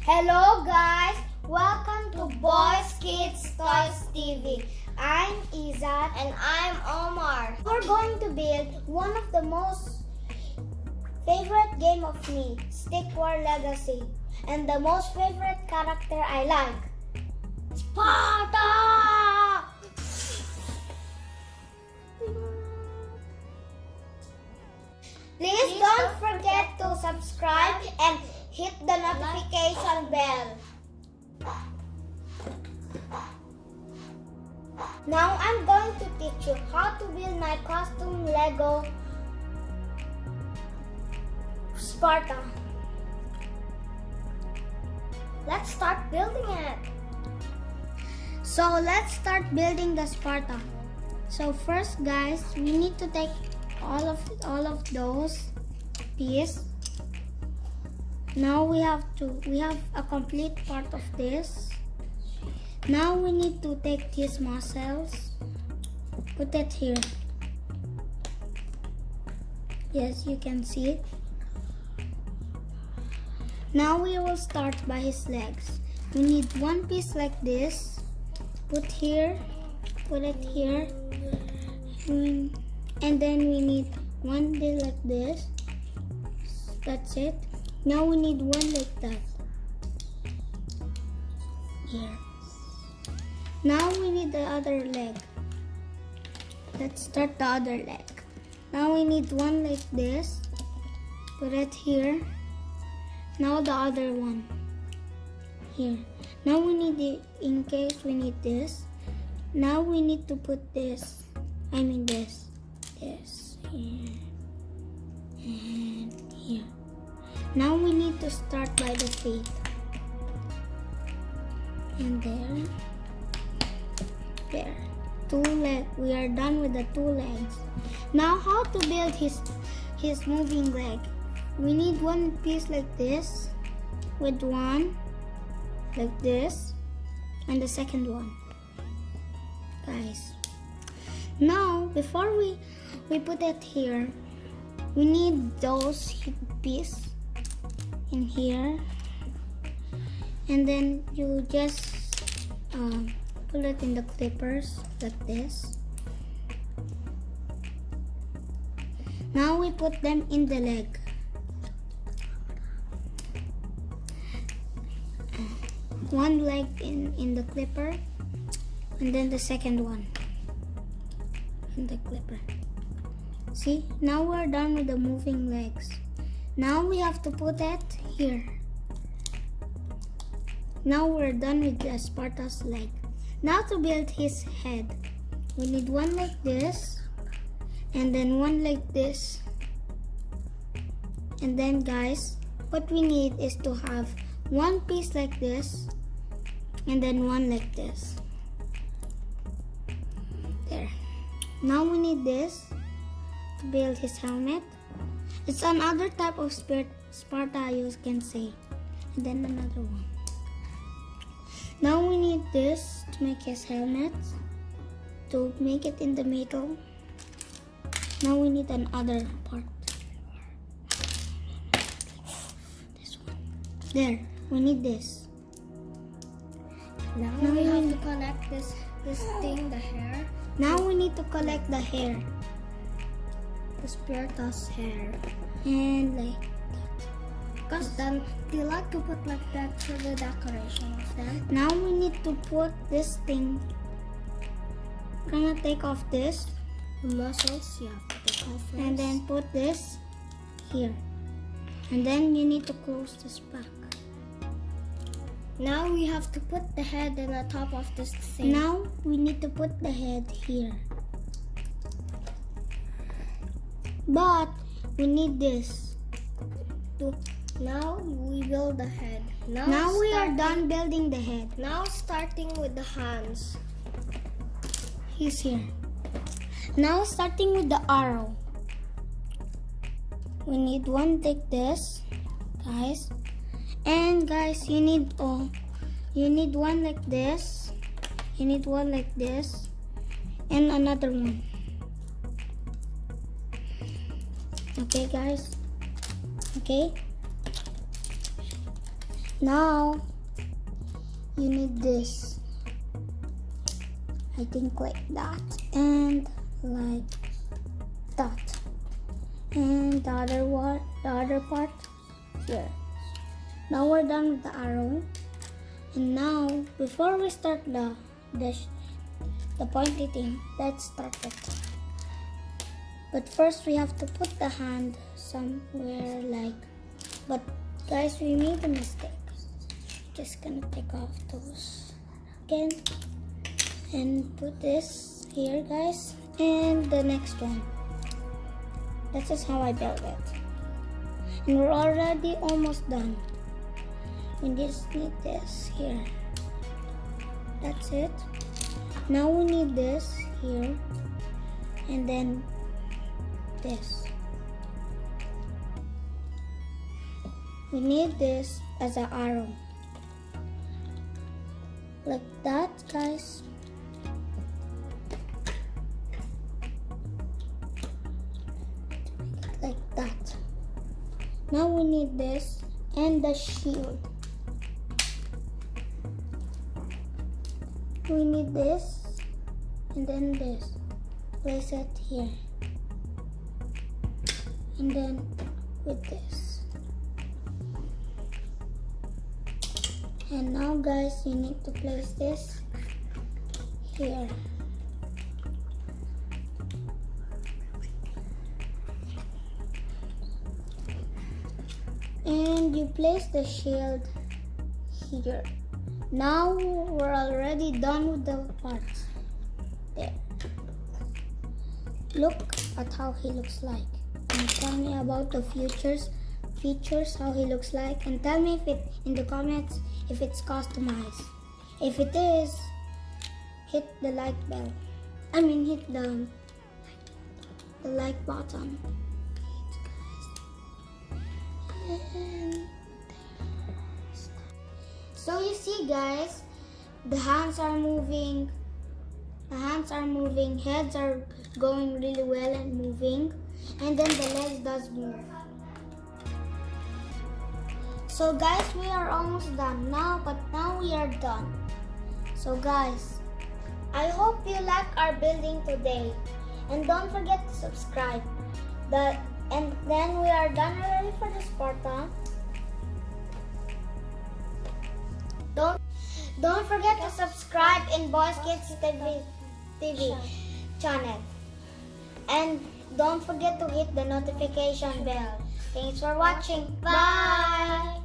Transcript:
Hello guys, welcome to Boys Kids Toys TV. I'm Izat and I'm Omar. We're going to build one of the most favorite game of me, Stick War Legacy, and the most favorite character I like, Sparta! Please don't forget to subscribe and hit the notification bell. Now I'm going to teach you how to build my custom Lego Sparta. Let's start building it. So let's start building the Sparta. So first guys, we need to take all of those pieces. Now we have a complete part of this. Now we need to take these muscles, put it here. Yes, you can see it. Now we will start by his legs. We need one piece like this. Put here, put it here, and then we need one bit like this. That's it. Now we need one like that. Here. Now we need the other leg. Let's start the other leg. Now we need one like this. Put it here. Now the other one. Here. Now we need it in case we need this. Now we need to put this. This here and here. Now we need to start by the feet. And there. Two legs. We are done with the two legs. Now how to build his moving leg? We need one piece like this with one like this and the second one. Guys. Now before we put it here, we need those pieces in here, and then you just pull it in the clippers like this. Now we put them in the leg. One leg in the clipper, and then the second one in the clipper. See, now we're done with the moving legs. Now we have to put it here. Now we're done with the Sparta's leg. Now to build his head, we need one like this, and then one like this. And then guys, what we need is to have one piece like this, and then one like this. There. Now we need this to build his helmet. It's another type of Sparta, you can say. And then another one. Now we need this to make his helmet, to make it in the middle. Now we need another part. This one. There, we need this. Now we have to connect this thing, the hair. Now we need to collect the hair. The Spearton's hair. And like that. Because then they like to put like that for the decoration of them. Now we need to put this thing. Gonna take off this. The muscles, you have to take off first. And then put this here. And then you need to close this back. Now we have to put the head on the top of this thing. Now we need to put the head here. But we need this. Now we build the head. Now we are done building the head. Now starting with the hands. He's here. Now starting with the arrow. We need one like this, guys. And guys, you need one like this. You need one like this, and another one. Okay, guys. Okay. Now you need this. I think like that and like that. And the other part here. Now we're done with the arrow. And now before we start the pointy thing, let's start it. But first we have to put the hand somewhere like, but guys, we made a mistake. Just gonna take off those again and put this here, guys, and the next one. This is how I built it. And we're already almost done. We just need this here. That's it. Now we need this here and then this. We need this as an arrow. Like that, guys. Like that. Now we need this and the shield. We need this and then this. Place it here. And then with this. And now, guys, you need to place this here. And you place the shield here. Now we're already done with the parts. There. Look at how he looks like. And tell me about the features, how he looks like, and tell me if it in the comments if it's customized. If it is, hit the like bell. Hit the like button. And so you see, guys, the hands are moving. Heads are going really well and moving, and then the legs does move. So guys, we are almost done now, but now we are done. So guys, I hope you like our building today, and don't forget to subscribe. And then we are done already for the Spearton. Don't forget to subscribe in Boys Kids TV channel. And don't forget to hit the notification bell. Thanks for watching. Bye!